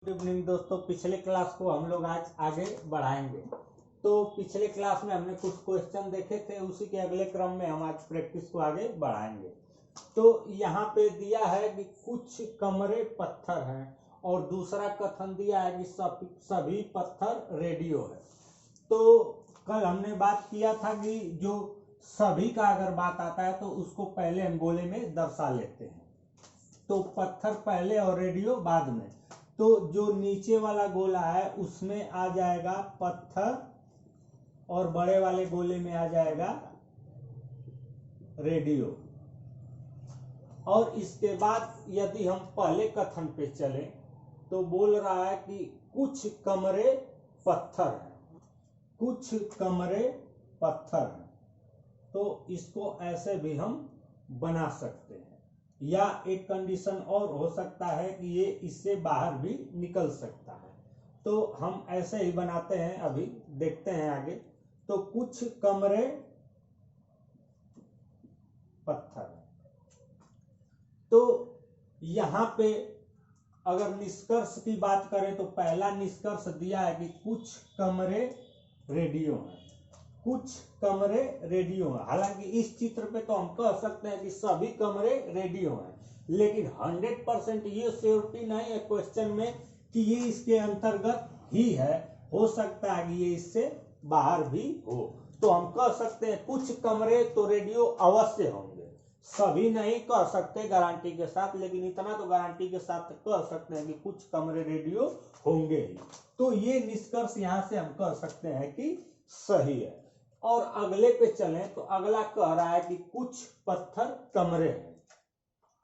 Good evening दोस्तों। पिछले class को हम लोग आज आगे बढ़ाएंगे। तो पिछले क्लास में हमने कुछ क्वेश्चन देखे थे, उसी के अगले क्रम में हम आज प्रैक्टिस को आगे बढ़ाएंगे। तो यहाँ पे दिया है कि कुछ कमरे पत्थर हैं और दूसरा कथन दिया है कि सभी पत्थर रेडियो है। तो कल हमने बात किया था कि जो सभी का अगर बात आता है तो उसको पहले हम गोले में दर्शा लेते हैं, तो पत्थर पहले और रेडियो बाद में। तो जो नीचे वाला गोला है उसमें आ जाएगा पत्थर और बड़े वाले गोले में आ जाएगा रेडियो। और इसके बाद यदि हम पहले कथन पे चलें तो बोल रहा है कि कुछ कमरे पत्थर हैं, कुछ कमरे पत्थर हैं। तो इसको ऐसे भी हम बना सकते हैं, या एक कंडीशन और हो सकता है कि ये इससे बाहर भी निकल सकता है। तो हम ऐसे ही बनाते हैं, अभी देखते हैं आगे। तो कुछ कमरे पत्थर। तो यहां पे अगर निष्कर्ष की बात करें तो पहला निष्कर्ष दिया है कि कुछ कमरे रेडियो हैं, कुछ कमरे रेडियो हैं। हालांकि इस चित्र पे तो हम कह सकते हैं कि सभी कमरे रेडियो हैं, लेकिन 100% ये श्योरिटी नहीं है क्वेश्चन में कि ये इसके अंतर्गत ही है। हो सकता है कि ये इससे बाहर भी हो। तो हम कह सकते हैं कुछ कमरे तो रेडियो अवश्य होंगे, सभी नहीं कह सकते गारंटी के साथ, लेकिन इतना तो गारंटी के साथ कह सकते हैं कि कुछ कमरे रेडियो होंगे ही। तो ये निष्कर्ष यहां से हम कह सकते हैं कि सही है। और अगले पे चलें तो अगला कह रहा है कि कुछ पत्थर कमरे हैं।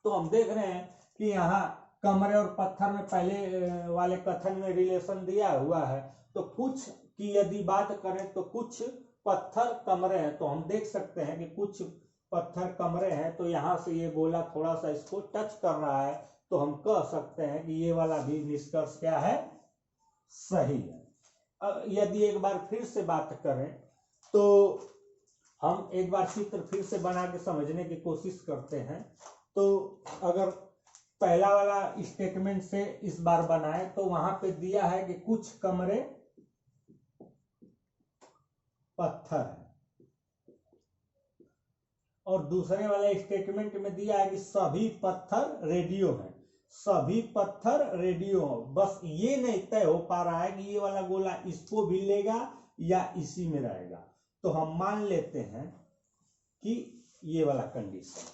तो हम देख रहे हैं कि यहाँ कमरे और पत्थर में पहले वाले कथन में रिलेशन दिया हुआ है। तो कुछ की यदि बात करें तो कुछ पत्थर कमरे हैं, तो हम देख सकते हैं कि कुछ पत्थर कमरे हैं। तो यहाँ से ये गोला थोड़ा सा इसको टच कर रहा है, तो हम कह सकते हैं कि ये वाला भी निष्कर्ष क्या है, सही है। यदि एक बार फिर से बात करें तो हम एक बार चित्र फिर से बना के समझने की कोशिश करते हैं। तो अगर पहला वाला स्टेटमेंट से इस बार बनाए तो वहां पे दिया है कि कुछ कमरे पत्थर है, और दूसरे वाले स्टेटमेंट में दिया है कि सभी पत्थर रेडियो हैं, सभी पत्थर रेडियो। बस ये नहीं तय हो पा रहा है कि ये वाला गोला इसको भी लेगा या इसी में रहेगा। तो हम मान लेते हैं कि ये वाला कंडीशन।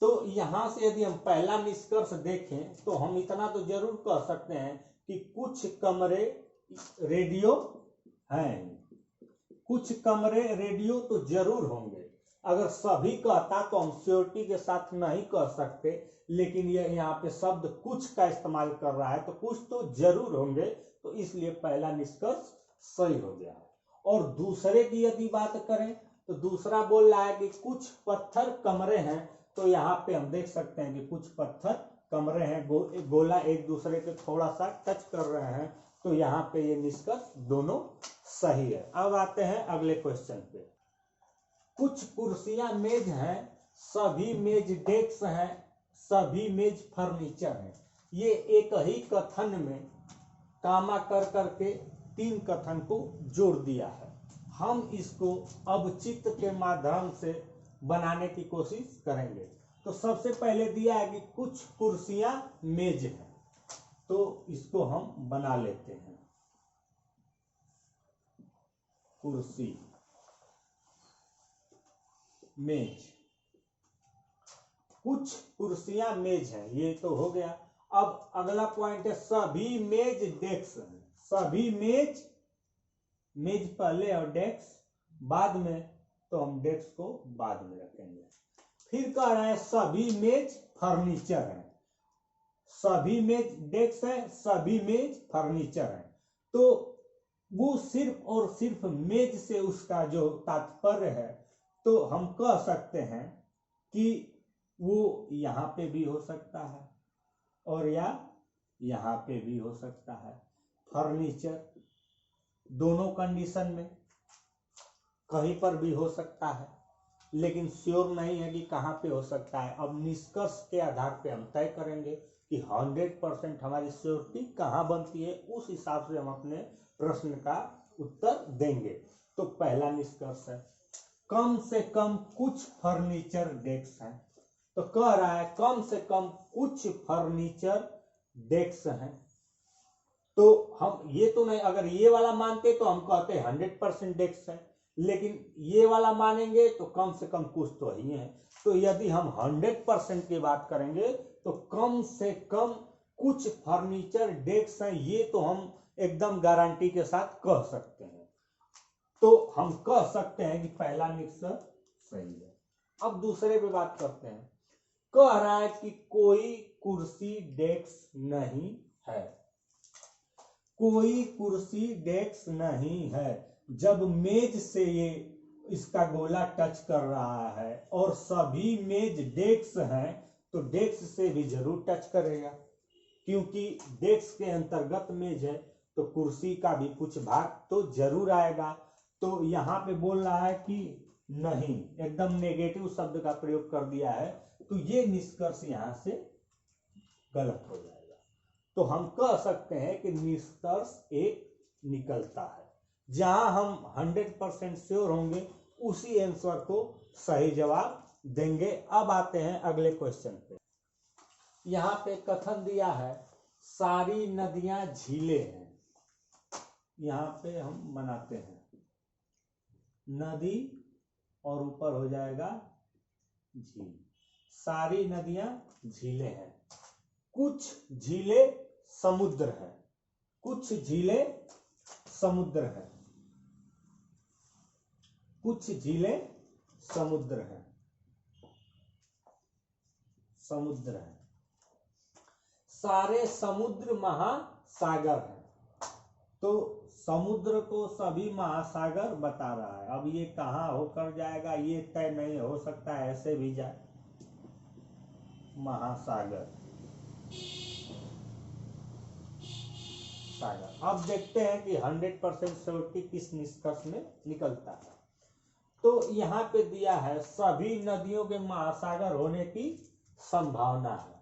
तो यहां से यदि हम पहला निष्कर्ष देखें तो हम इतना तो जरूर कह सकते हैं कि कुछ कमरे रेडियो हैं, कुछ कमरे रेडियो तो जरूर होंगे। अगर सभी कहता तो हम श्योरिटी के साथ नहीं कह सकते, लेकिन ये यहाँ पे शब्द कुछ का इस्तेमाल कर रहा है तो कुछ तो जरूर होंगे। तो इसलिए पहला निष्कर्ष सही हो गया। और दूसरे की यदि बात करें तो दूसरा बोल रहा है कि कुछ पत्थर कमरे हैं। तो यहाँ पे हम देख सकते हैं कि कुछ पत्थर कमरे हैं, गोला एक दूसरे के थोड़ा सा टच कर रहे हैं। तो यहाँ पे ये निष्कर्ष दोनों सही है। अब आते हैं अगले क्वेश्चन पे। कुछ कुर्सियां मेज हैं, सभी मेज डेस्क हैं, सभी मेज फर्नीचर हैं। ये एक ही कथन में कामा कर करके 3 कथन को जोड़ दिया है। हम इसको अब चित्र के माध्यम से बनाने की कोशिश करेंगे। तो सबसे पहले दिया है कि कुछ कुर्सियां मेज हैं, तो इसको हम बना लेते हैं। कुर्सी मेज, कुछ कुर्सियां मेज हैं, ये तो हो गया। अब अगला पॉइंट है सभी मेज डेस्क हैं, सभी मेज, मेज पहले और डेस्क बाद में, तो हम डेस्क को बाद में रखेंगे। फिर कह रहे हैं सभी मेज फर्नीचर हैं, सभी मेज डेस्क है, सभी मेज फर्नीचर है। तो वो सिर्फ और सिर्फ मेज से उसका जो तात्पर्य है, तो हम कह सकते हैं कि वो यहाँ पे भी हो सकता है और या यहाँ पे भी हो सकता है। फर्नीचर दोनों कंडीशन में कहीं पर भी हो सकता है, लेकिन श्योर नहीं है कि कहाँ पे हो सकता है। अब निष्कर्ष के आधार पे हम तय करेंगे कि 100% हमारी श्योरिटी कहाँ बनती है, उस हिसाब से हम अपने प्रश्न का उत्तर देंगे। तो पहला निष्कर्ष है कम से कम कुछ फर्नीचर डेस्क हैं। तो कह रहा है कम से कम कुछ फर्नीचर डेस्क हैं। तो हम ये तो नहीं, अगर ये वाला मानते तो हम कहते 100% डेस्क है, लेकिन ये वाला मानेंगे तो कम से कम कुछ तो ही है। तो यदि हम 100% की बात करेंगे तो कम से कम कुछ फर्नीचर डेस्क हैं, ये तो हम एकदम गारंटी के साथ कह सकते हैं। तो हम कह सकते हैं कि पहला निष्कर्ष सही है। अब दूसरे पे बात करते हैं। कह रहा है कि कोई कुर्सी डेस्क नहीं है। कोई कुर्सी डेस्क नहीं है। जब मेज से ये इसका गोला टच कर रहा है और सभी मेज डेस्क हैं तो डेस्क से भी जरूर टच करेगा, क्योंकि डेस्क के अंतर्गत मेज है तो कुर्सी का भी कुछ भाग तो जरूर आएगा। तो यहाँ पे बोल रहा है कि नहीं, एकदम नेगेटिव शब्द का प्रयोग कर दिया है, तो ये निष्कर्ष यहाँ से गलत हो जाएगा। तो हम कह सकते हैं कि निष्कर्ष एक निकलता है। जहां हम 100% श्योर होंगे उसी आंसर को सही जवाब देंगे। अब आते हैं अगले क्वेश्चन पे। यहाँ पे कथन दिया है सारी नदियां झीलें हैं। यहाँ पे हम बनाते हैं नदी और ऊपर हो जाएगा झील। सारी नदियां झीलें हैं। कुछ झीलें समुद्र है। कुछ झीलें समुद्र है। कुछ झीलें समुद्र है। समुद्र है। सारे समुद्र महासागर है। तो समुद्र को सभी महासागर बता रहा है। अब ये कहां होकर जाएगा ये तय नहीं हो सकता है, ऐसे भी जाए महासागर सागर। अब देखते हैं कि 100% श्योरिटी किस निष्कर्ष में निकलता है। तो यहाँ पे दिया है सभी नदियों के महासागर होने की संभावना है।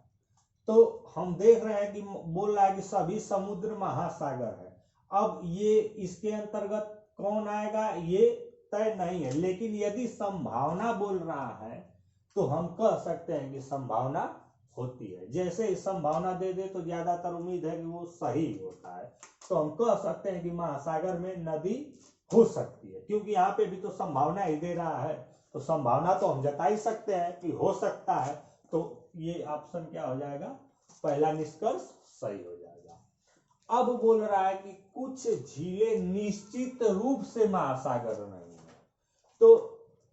तो हम देख रहे हैं कि बोल रहा है कि सभी समुद्र महासागर है। अब ये इसके अंतर्गत कौन आएगा ये तय नहीं है, लेकिन यदि संभावना बोल रहा है तो हम कह सकते हैं कि संभावना होती है। जैसे ही संभावना दे दे तो ज्यादातर उम्मीद है कि वो सही होता है। तो हम कह सकते हैं कि महासागर में नदी हो सकती है, क्योंकि यहाँ पे भी तो संभावना ही दे रहा है, तो संभावना तो हम जता ही सकते हैं कि हो सकता है। तो ये ऑप्शन क्या हो जाएगा, पहला निष्कर्ष सही हो जाएगा। अब बोल रहा है कि कुछ झीलें निश्चित रूप से महासागर नहीं है। तो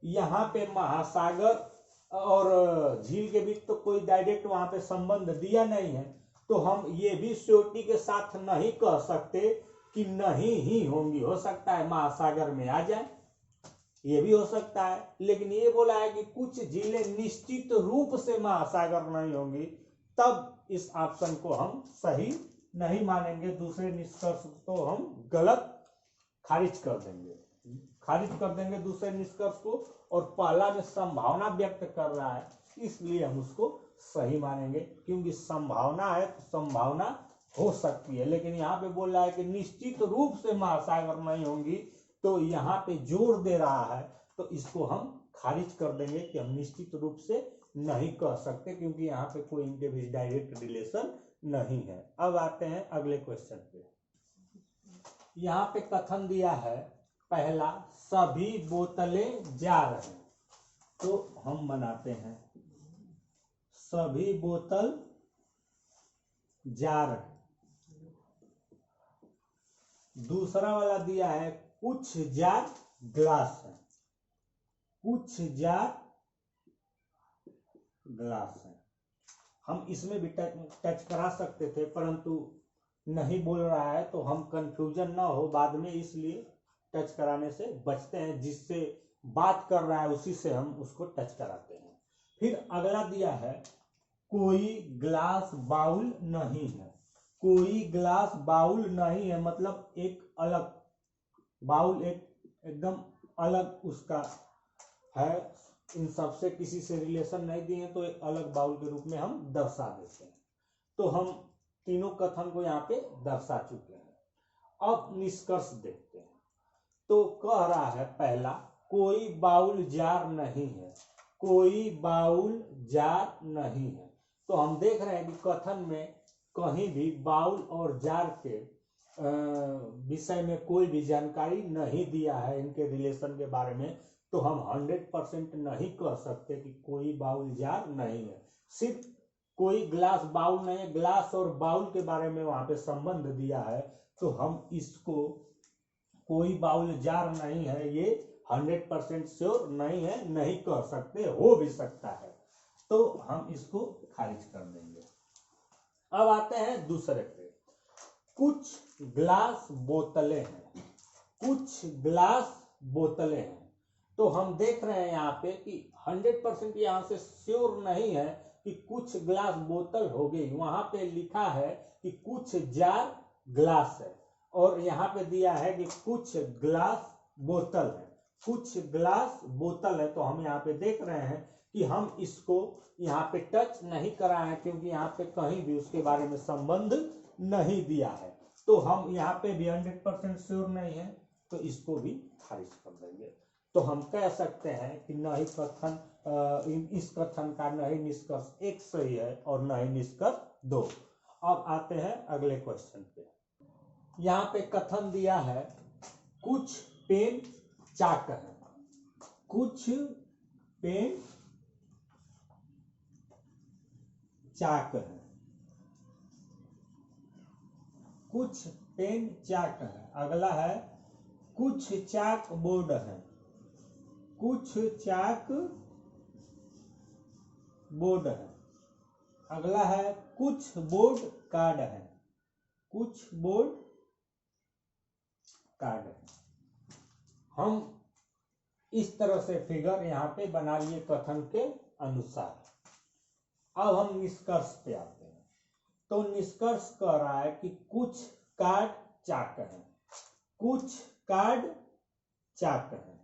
यहाँ पे महासागर और झील के बीच तो कोई डायरेक्ट वहां पे संबंध दिया नहीं है, तो हम ये भी श्योरिटी के साथ नहीं कह सकते कि नहीं ही होंगी। हो सकता है महासागर में आ जाए, ये भी हो सकता है, लेकिन ये बोला है कि कुछ झीलें निश्चित रूप से महासागर नहीं होंगी, तब इस ऑप्शन को हम सही नहीं मानेंगे। दूसरे निष्कर्ष को हम गलत खारिज कर देंगे दूसरे निष्कर्ष को, और पहला में संभावना व्यक्त कर रहा है इसलिए हम उसको सही मानेंगे, क्योंकि संभावना है तो संभावना हो सकती है। लेकिन यहाँ पे बोल रहा है कि निश्चित रूप से महासागर नहीं होंगी, तो यहाँ पे जोर दे रहा है, तो इसको हम खारिज कर देंगे कि हम निश्चित रूप से नहीं कह सकते, क्योंकि यहाँ पे कोई इनके बीच डायरेक्ट रिलेशन नहीं है। अब आते हैं अगले क्वेश्चन पे। यहाँ पे कथन दिया है पहला सभी बोतलें जार हैं। तो हम बनाते हैं सभी बोतल जार है। दूसरा वाला दिया है कुछ जार ग्लास है। कुछ जार ग्लास है। हम इसमें भी टच करा सकते थे, परंतु नहीं बोल रहा है तो हम कंफ्यूजन ना हो बाद में, इसलिए टच कराने से बचते हैं। जिससे बात कर रहा है उसी से हम उसको टच कराते हैं। फिर अगला दिया है कोई ग्लास बाउल नहीं है। कोई ग्लास बाउल नहीं है मतलब एक अलग बाउल, एकदम अलग उसका है, इन सबसे किसी से रिलेशन नहीं दिए तो एक अलग बाउल के रूप में हम दर्शा देते हैं। तो हम तीनों कथन को यहाँ पे दर्शा चुके हैं। अब निष्कर्ष देखते हैं। तो कह रहा है पहला, कोई बाउल जार नहीं है, कोई बाउल जार नहीं है। तो हम देख रहे हैं कि कथन में कहीं भी बाउल और जार के विषय में कोई भी जानकारी नहीं दिया है, इनके रिलेशन के बारे में। तो हम 100% नहीं कह सकते कि कोई बाउल जार नहीं है। सिर्फ कोई ग्लास बाउल नहीं है, ग्लास और बाउल के बारे में वहां पे संबंध दिया है, तो हम इसको कोई बाउल जार नहीं है ये 100% श्योर नहीं है, नहीं कह सकते, हो भी सकता है, तो हम इसको खारिज कर देंगे। अब आते हैं दूसरे पे। कुछ ग्लास बोतलें हैं, कुछ ग्लास बोतलें हैं। तो हम देख रहे हैं यहाँ पे कि 100% यहाँ से श्योर नहीं है कि कुछ ग्लास बोतल हो गई। वहां पे लिखा है कि कुछ जार ग्लास है, और यहाँ पे दिया है कि कुछ ग्लास बोतल है, कुछ ग्लास बोतल है। तो हम यहाँ पे देख रहे हैं कि हम इसको यहाँ पे टच नहीं करा है, क्योंकि यहाँ पे कहीं भी उसके बारे में संबंध नहीं दिया है। तो हम यहाँ पे भी 100% श्योर नहीं है, तो इसको भी खारिज कर देंगे। तो हम कह सकते हैं कि न ही कथन, इस कथन का न ही निष्कर्ष एक सही है और न ही निष्कर्ष दो। अब आते हैं अगले क्वेश्चन पे। यहाँ पे कथन दिया है कुछ पेन चाक है, कुछ पेन चाक है, कुछ पेन चाक है। अगला है कुछ चाक बोर्ड है, कुछ चाक बोर्ड है। अगला है कुछ बोर्ड कार्ड है, कुछ बोर्ड कार्ड है। हम इस तरह से फिगर यहाँ पे बना लिए कथन के अनुसार। अब हम निष्कर्ष पे आते हैं। तो निष्कर्ष कह रहा है कि कुछ कार्ड चाक है, कुछ कार्ड चाक है।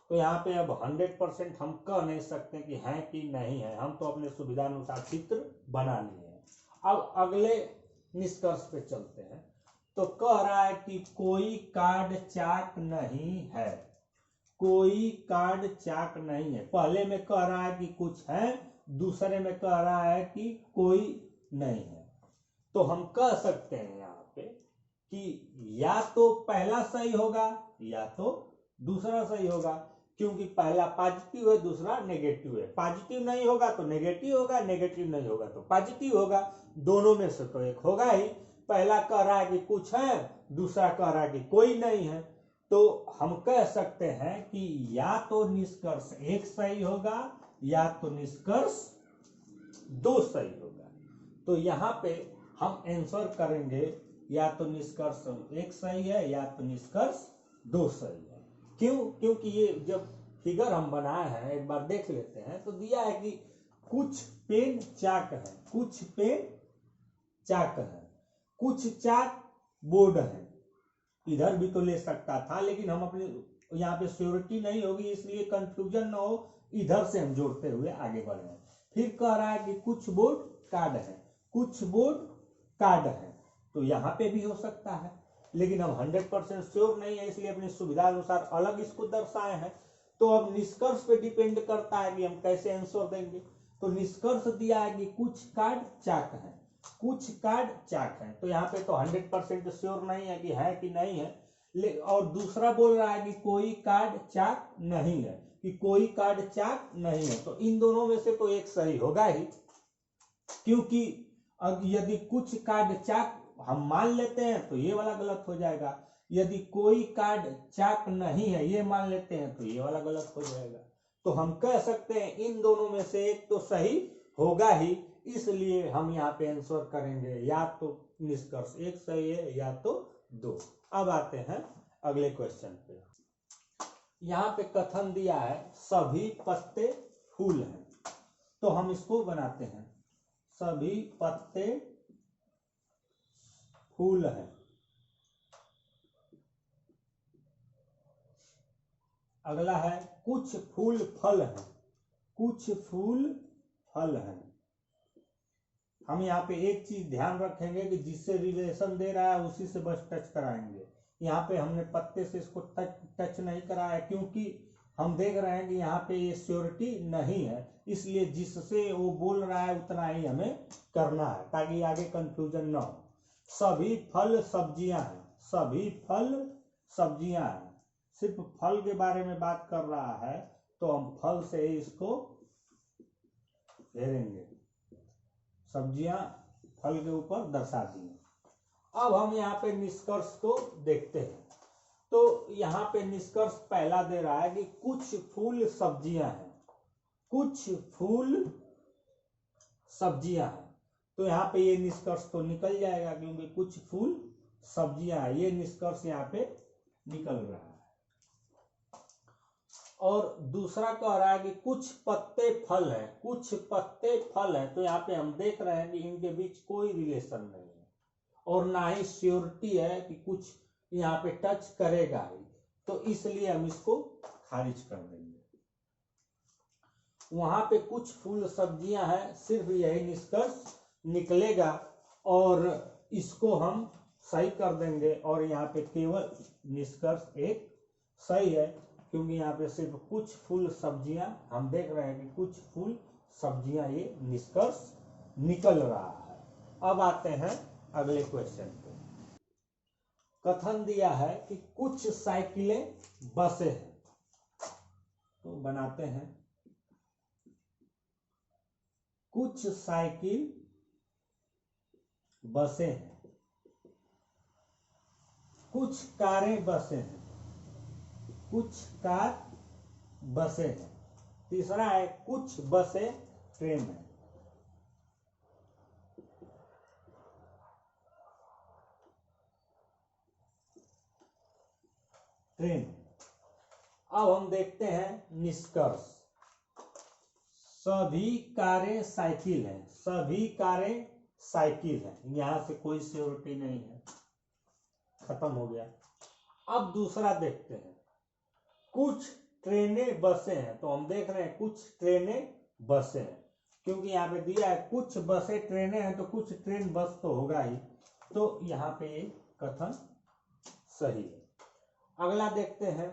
तो यहाँ पे अब 100% हम कह नहीं सकते कि है कि नहीं है, हम तो अपने सुविधा अनुसार चित्र बना लिए हैं। अब अगले निष्कर्ष पे चलते हैं। तो कह रहा है कि कोई कार्ड चाक नहीं है, कोई कार्ड चाक नहीं है। पहले में कह रहा है कि कुछ है, दूसरे में कह रहा है कि कोई नहीं है। तो हम कह सकते हैं यहाँ पे कि या तो पहला सही होगा या तो दूसरा सही होगा, क्योंकि पहला पॉजिटिव है, दूसरा नेगेटिव है। पॉजिटिव नहीं होगा तो नेगेटिव होगा, नेगेटिव नहीं होगा तो पॉजिटिव होगा, दोनों में से तो एक होगा ही। पहला कह रहा है कि कुछ है, दूसरा कह रहा है कि कोई नहीं है। तो हम कह सकते हैं कि या तो निष्कर्ष एक सही होगा या तो निष्कर्ष दो सही होगा। तो यहाँ पे हम आंसर करेंगे या तो निष्कर्ष एक सही है या तो निष्कर्ष दो सही है। क्यों? क्योंकि ये जब फिगर हम बनाए हैं, एक बार देख लेते हैं, तो दिया है कि कुछ पेन चाक है, कुछ पेन चाक है, कुछ चाक बोर्ड है। इधर भी तो ले सकता था, लेकिन हम अपने यहाँ पे श्योरिटी नहीं होगी, इसलिए कंफ्यूजन ना हो, इधर से हम जोड़ते हुए आगे बढ़े। फिर कह रहा है कि कुछ बोर्ड कार्ड है, कुछ बोर्ड कार्ड है। तो यहाँ पे भी हो सकता है, लेकिन हम 100% श्योर नहीं है, इसलिए अपनी सुविधा अनुसार अलग इसको दर्शाए हैं। तो अब निष्कर्ष पे डिपेंड करता है कि हम कैसे आंसर देंगे। तो निष्कर्ष दिया है कि कुछ कार्ड चाक है, कुछ कार्ड चाक है। तो यहाँ पे तो 100% श्योर नहीं है कि है कि नहीं है। और दूसरा बोल रहा है कि कोई कार्ड चाक नहीं है, कि कोई कार्ड चाक नहीं है। तो इन दोनों में से तो एक सही होगा ही, क्योंकि अब यदि कुछ कार्ड चाक हम मान लेते हैं तो ये वाला गलत हो जाएगा, यदि कोई कार्ड चाक नहीं है ये मान लेते हैं तो ये वाला गलत हो जाएगा। तो हम कह सकते हैं इन दोनों में से एक तो सही होगा ही, इसलिए हम यहाँ पे आंसर करेंगे या तो निष्कर्ष एक सही है या तो दो। अब आते हैं अगले क्वेश्चन पे। यहाँ पे कथन दिया है सभी पत्ते फूल हैं। तो हम इसको बनाते हैं, सभी पत्ते फूल हैं। अगला है कुछ फूल फल हैं, कुछ फूल फल हैं। हम यहाँ पे एक चीज ध्यान रखेंगे कि जिससे रिलेशन दे रहा है उसी से बस टच कराएंगे। यहाँ पे हमने पत्ते से इसको टच नहीं कराया, क्योंकि हम देख रहे हैं कि यहाँ पे ये श्योरिटी नहीं है, इसलिए जिससे वो बोल रहा है उतना ही हमें करना है ताकि आगे कंफ्यूजन ना हो। सभी फल सब्जियां हैं, सभी फल सब्जियां हैं, सिर्फ फल के बारे में बात कर रहा है तो हम फल से इसको घेरेंगे, सब्जियां फल के ऊपर दर्शा दिए। अब हम यहाँ पे निष्कर्ष को देखते हैं। तो यहाँ पे निष्कर्ष पहला दे रहा है कि कुछ फूल सब्जियां हैं, कुछ फूल सब्जियां हैं। तो यहाँ पे ये निष्कर्ष तो निकल जाएगा क्योंकि कुछ फूल सब्जियां हैं, ये निष्कर्ष यहाँ पे निकल रहा है। और दूसरा कह रहा है कि कुछ पत्ते फल है, कुछ पत्ते फल है। तो यहाँ पे हम देख रहे हैं कि इनके बीच कोई रिलेशन नहीं है और ना ही श्योरिटी है कि कुछ यहाँ पे टच करेगा ही, तो इसलिए हम इसको खारिज कर देंगे। वहां पे कुछ फूल सब्जियां हैं, सिर्फ यही निष्कर्ष निकलेगा और इसको हम सही कर देंगे। और यहाँ पे केवल निष्कर्ष एक सही है क्योंकि यहाँ पे सिर्फ कुछ फूल सब्जियां हम देख रहे हैं कि कुछ फूल सब्जियां, ये निष्कर्ष निकल रहा है। अब आते हैं अगले क्वेश्चन पे। कथन दिया है कि कुछ साइकिलें बसें हैं, तो बनाते हैं। कुछ साइकिल बसें हैं, कुछ कारें बसें हैं, कुछ कार बसें हैं। तीसरा है कुछ बसें ट्रेन है। ट्रेन। अब हम देखते हैं निष्कर्ष। सभी कारें साइकिल हैं, सभी कारें साइकिल हैं, यहां से कोई सिक्योरिटी नहीं है, खत्म हो गया। अब दूसरा देखते हैं, कुछ ट्रेनें बसें हैं। तो हम देख रहे हैं कुछ ट्रेनें बसें हैं, क्योंकि यहाँ पे दिया है कुछ बसें ट्रेनें हैं तो कुछ ट्रेन बस तो होगा ही, तो यहाँ पे ये कथन सही है। अगला देखते हैं,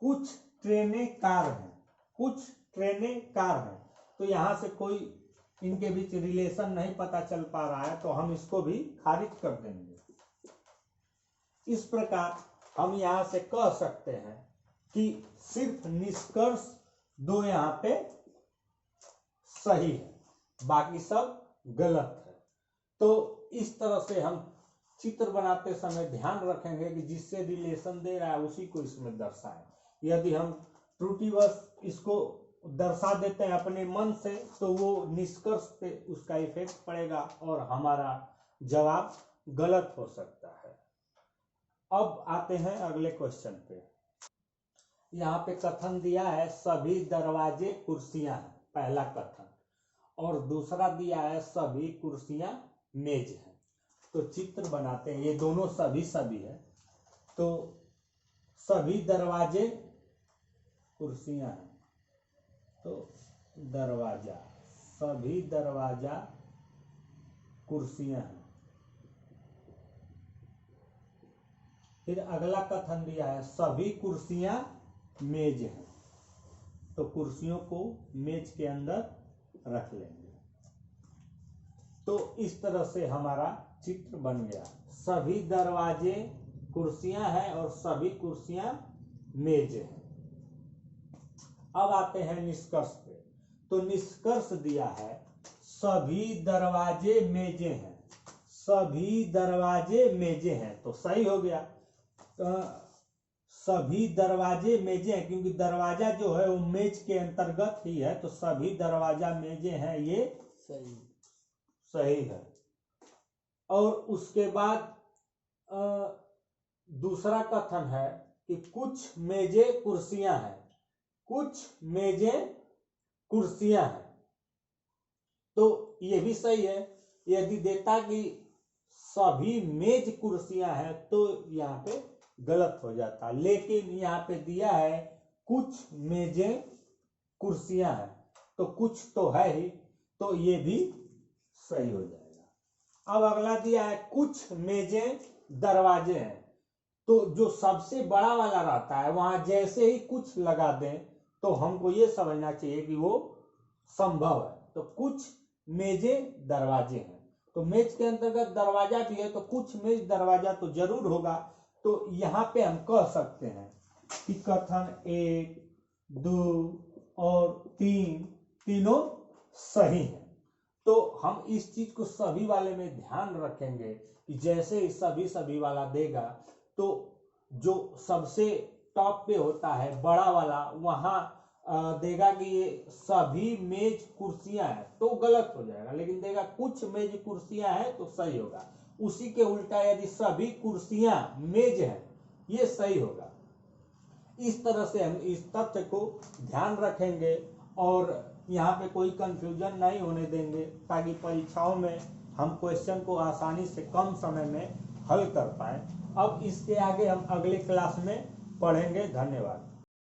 कुछ ट्रेनें कार हैं, कुछ ट्रेनें कार हैं। तो यहां से कोई इनके बीच रिलेशन नहीं पता चल पा रहा है, तो हम इसको भी खारिज कर देंगे। इस प्रकार हम यहां से कह सकते हैं कि सिर्फ निष्कर्ष दो यहाँ पे सही है, बाकी सब गलत है। तो इस तरह से हम चित्र बनाते समय ध्यान रखेंगे कि जिससे रिलेशन दे रहा है उसी को इसमें दर्शाएं। यदि हम त्रुटिवश इसको दर्शा देते हैं अपने मन से तो वो निष्कर्ष पे उसका इफेक्ट पड़ेगा और हमारा जवाब गलत हो सकता है। अब आते हैं अगले क्वेश्चन पे। यहाँ पे कथन दिया है सभी दरवाजे कुर्सियां हैं, पहला कथन, और दूसरा दिया है सभी कुर्सियां मेज है। तो चित्र बनाते हैं, ये दोनों सभी सभी है। तो सभी दरवाजे कुर्सियां हैं, तो दरवाजा, सभी दरवाजा कुर्सियां हैं। फिर अगला कथन दिया है सभी कुर्सियां मेज हैं, तो कुर्सियों को मेज के अंदर रख लेंगे। तो इस तरह से हमारा चित्र बन गया, सभी दरवाजे कुर्सियां हैं और सभी कुर्सियां मेज हैं। अब आते हैं निष्कर्ष पे। तो निष्कर्ष दिया है सभी दरवाजे मेजे हैं, सभी दरवाजे मेजे हैं, तो सही हो गया। सभी दरवाजे मेजे हैं, क्योंकि दरवाजा जो है वो मेज के अंतर्गत ही है, तो सभी दरवाजा मेजे हैं, ये सही है। और उसके बाद दूसरा कथन है कि कुछ मेजे कुर्सियां हैं, कुछ मेजे कुर्सियां हैं, तो ये भी सही है। यदि देता कि सभी मेज कुर्सियां हैं तो यहाँ पे गलत हो जाता, लेकिन यहाँ पे दिया है कुछ मेजे कुर्सियां हैं, तो कुछ तो है ही, तो ये भी सही हो जाएगा। अब अगला दिया है कुछ मेजें दरवाजे हैं, तो जो सबसे बड़ा वाला रहता है वहां जैसे ही कुछ लगा दें तो हमको ये समझना चाहिए कि वो संभव है। तो कुछ मेजें दरवाजे हैं, तो मेज के अंतर्गत दरवाजा भी है, तो कुछ मेज दरवाजा तो जरूर होगा। तो यहाँ पे हम कह सकते हैं कि कथन 1, 2 और 3 तीनों सही हैं। तो हम इस चीज को सभी वाले में ध्यान रखेंगे कि जैसे ही सभी वाला देगा तो जो सबसे टॉप पे होता है बड़ा वाला वहां देगा कि ये सभी मेज कुर्सियां हैं तो गलत हो जाएगा, लेकिन देगा कुछ मेज कुर्सियां हैं तो सही होगा। उसी के उल्टा यदि सभी कुर्सियां मेज हैं ये सही होगा। इस तरह से हम इस तथ्य को ध्यान रखेंगे और यहाँ पे कोई कंफ्यूजन नहीं होने देंगे, ताकि परीक्षाओं में हम क्वेश्चन को आसानी से कम समय में हल कर पाए। अब इसके आगे हम अगले क्लास में पढ़ेंगे। धन्यवाद।